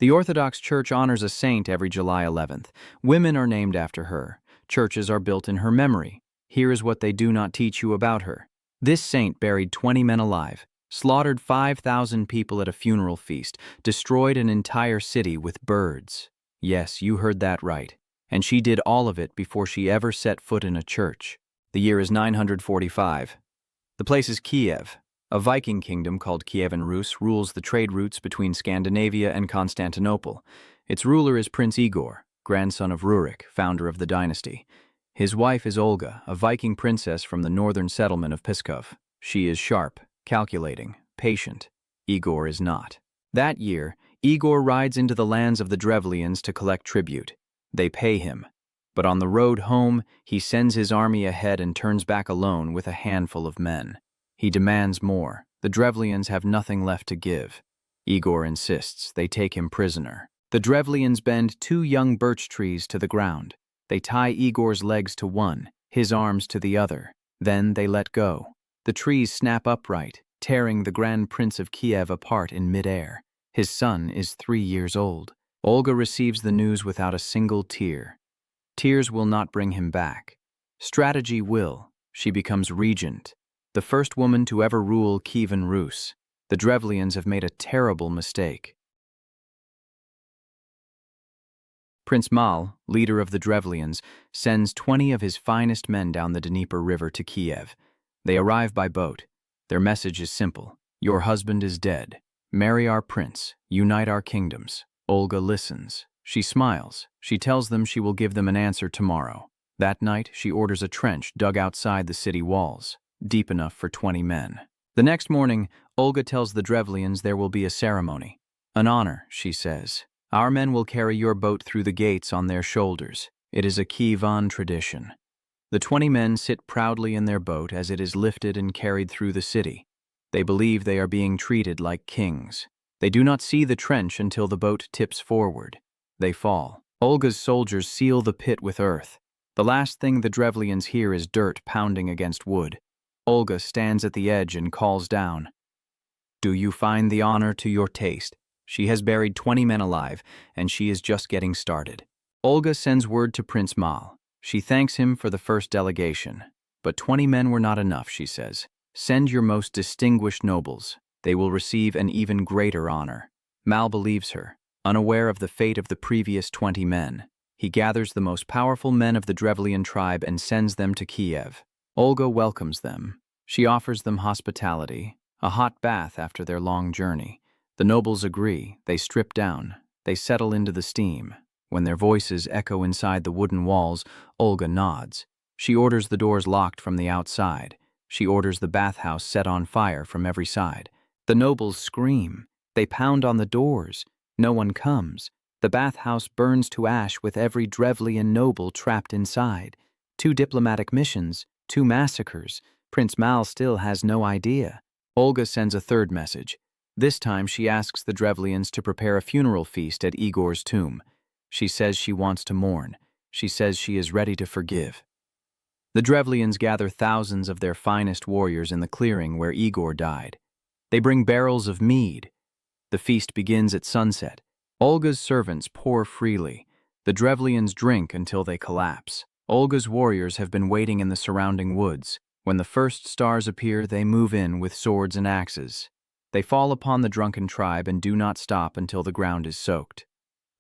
The Orthodox Church honors a saint every July 11th. Women are named after her. Churches are built in her memory. Here is what they do not teach you about her. This saint buried 20 men alive, slaughtered 5,000 people at a funeral feast, destroyed an entire city with birds. Yes, you heard that right. And she did all of it before she ever set foot in a church. The year is 945. The place is Kiev. A Viking kingdom called Kievan Rus rules the trade routes between Scandinavia and Constantinople. Its ruler is Prince Igor, grandson of Rurik, founder of the dynasty. His wife is Olga, a Viking princess from the northern settlement of Pskov. She is sharp, calculating, patient. Igor is not. That year, Igor rides into the lands of the Drevlians to collect tribute. They pay him. But on the road home, he sends his army ahead and turns back alone with a handful of men. He demands more. The Drevlians have nothing left to give. Igor insists. They take him prisoner. The Drevlians bend 2 young birch trees to the ground. They tie Igor's legs to one, his arms to the other. Then they let go. The trees snap upright, tearing the Grand Prince of Kiev apart in midair. His son is 3 years old. Olga receives the news without a single tear. Tears will not bring him back. Strategy will. She becomes regent, the first woman to ever rule Kievan Rus. The Drevlians have made a terrible mistake. Prince Mal, leader of the Drevlians, sends 20 of his finest men down the Dnieper River to Kiev. They arrive by boat. Their message is simple. Your husband is dead. Marry our prince. Unite our kingdoms. Olga listens. She smiles. She tells them she will give them an answer tomorrow. That night, she orders a trench dug outside the city walls, deep enough for 20 men. The next morning, Olga tells the Drevlians there will be a ceremony. An honor, she says. Our men will carry your boat through the gates on their shoulders. It is a Kievan tradition. The 20 men sit proudly in their boat as it is lifted and carried through the city. They believe they are being treated like kings. They do not see the trench until the boat tips forward. They fall. Olga's soldiers seal the pit with earth. The last thing the Drevlians hear is dirt pounding against wood. Olga stands at the edge and calls down. Do you find the honor to your taste? She has buried 20 men alive, and she is just getting started. Olga sends word to Prince Mal. She thanks him for the first delegation. But 20 men were not enough, she says. Send your most distinguished nobles. They will receive an even greater honor. Mal believes her, unaware of the fate of the previous 20 men. He gathers the most powerful men of the Drevlian tribe and sends them to Kiev. Olga welcomes them. She offers them hospitality, a hot bath after their long journey. The nobles agree. They strip down. They settle into the steam. When their voices echo inside the wooden walls, Olga nods. She orders the doors locked from the outside. She orders the bathhouse set on fire from every side. The nobles scream. They pound on the doors. No one comes. The bathhouse burns to ash with every Drevlian noble trapped inside. 2 diplomatic missions, 2 massacres. Prince Mal still has no idea. Olga sends a third message. This time she asks the Drevlians to prepare a funeral feast at Igor's tomb. She says she wants to mourn. She says she is ready to forgive. The Drevlians gather thousands of their finest warriors in the clearing where Igor died. They bring barrels of mead. The feast begins at sunset. Olga's servants pour freely. The Drevlians drink until they collapse. Olga's warriors have been waiting in the surrounding woods. When the first stars appear, they move in with swords and axes. They fall upon the drunken tribe and do not stop until the ground is soaked.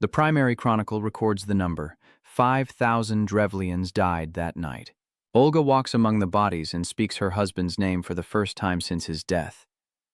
The primary chronicle records the number. 5,000 Drevlians died that night. Olga walks among the bodies and speaks her husband's name for the first time since his death.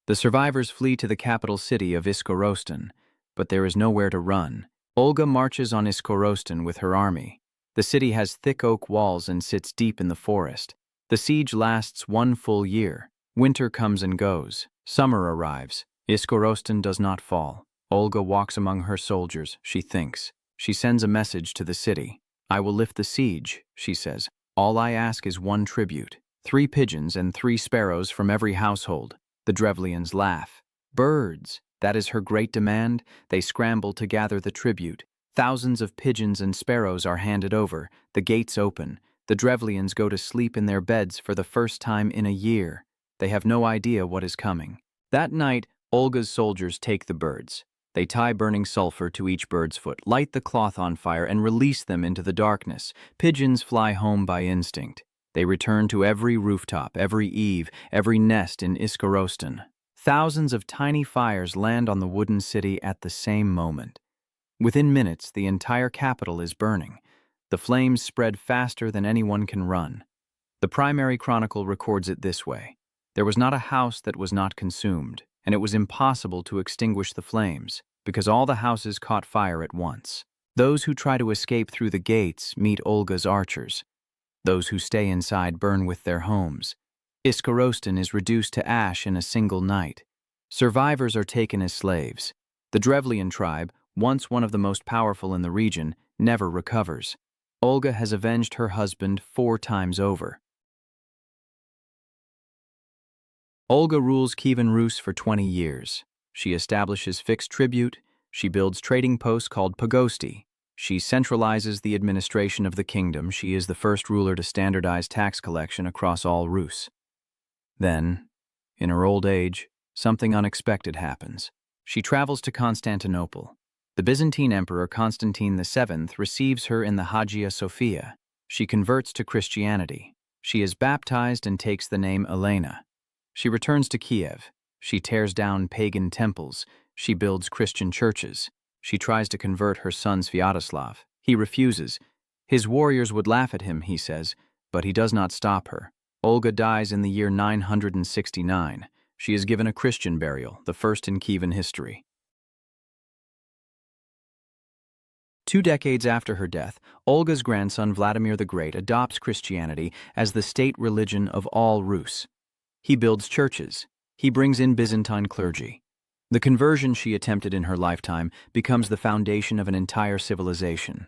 The survivors flee to the capital city of Iskorostan, but there is nowhere to run. Olga marches on Iskorostan with her army. The city has thick oak walls and sits deep in the forest. The siege lasts 1 full year. Winter comes and goes. Summer arrives. Iskorostan does not fall. Olga walks among her soldiers, she thinks. She sends a message to the city. I will lift the siege, she says. All I ask is 1 tribute. 3 pigeons and 3 sparrows from every household. The Drevlians laugh. Birds! That is her great demand. They scramble to gather the tribute. Thousands of pigeons and sparrows are handed over. The gates open. The Drevlians go to sleep in their beds for the first time in a year. They have no idea what is coming. That night, Olga's soldiers take the birds. They tie burning sulfur to each bird's foot, light the cloth on fire, and release them into the darkness. Pigeons fly home by instinct. They return to every rooftop, every eave, every nest in Iskorostan. Thousands of tiny fires land on the wooden city at the same moment. Within minutes, the entire capital is burning. The flames spread faster than anyone can run. The primary chronicle records it this way: there was not a house that was not consumed, and it was impossible to extinguish the flames, because all the houses caught fire at once. Those who try to escape through the gates meet Olga's archers. Those who stay inside burn with their homes. Iskorostan is reduced to ash in a single night. Survivors are taken as slaves. The Drevlian tribe, once one of the most powerful in the region, never recovers. Olga has avenged her husband 4 times over. Olga rules Kievan Rus for 20 years. She establishes fixed tribute. She builds trading posts called pagosti. She centralizes the administration of the kingdom. She is the first ruler to standardize tax collection across all Rus. Then, in her old age, something unexpected happens. She travels to Constantinople. The Byzantine Emperor Constantine VII receives her in the Hagia Sophia. She converts to Christianity. She is baptized and takes the name Elena. She returns to Kiev. She tears down pagan temples. She builds Christian churches. She tries to convert her son Sviatoslav. He refuses. His warriors would laugh at him, he says, but he does not stop her. Olga dies in the year 969. She is given a Christian burial, the first in Kievan history. 2 decades after her death, Olga's grandson Vladimir the Great adopts Christianity as the state religion of all Rus. He builds churches. He brings in Byzantine clergy. The conversion she attempted in her lifetime becomes the foundation of an entire civilization.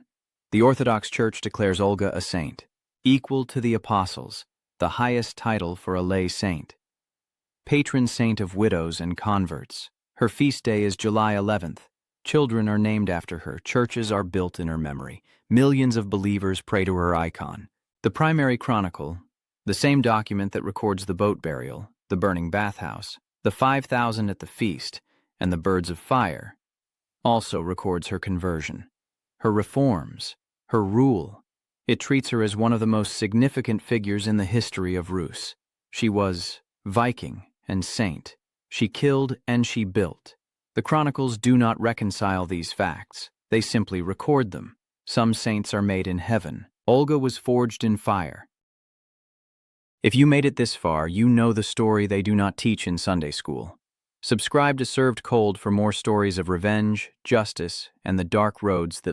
The Orthodox Church declares Olga a saint, equal to the apostles, the highest title for a lay saint. Patron saint of widows and converts. Her feast day is July 11th. Children are named after her. Churches are built in her memory. Millions of believers pray to her icon. The primary chronicle, the same document that records the boat burial, the burning bathhouse, the 5,000 at the feast, and the birds of fire, also records her conversion, her reforms, her rule. It treats her as one of the most significant figures in the history of Rus. She was Viking and saint. She killed and she built. The chronicles do not reconcile these facts. They simply record them. Some saints are made in heaven. Olga was forged in fire. If you made it this far, you know the story they do not teach in Sunday school. Subscribe to Served Cold for more stories of revenge, justice, and the dark roads that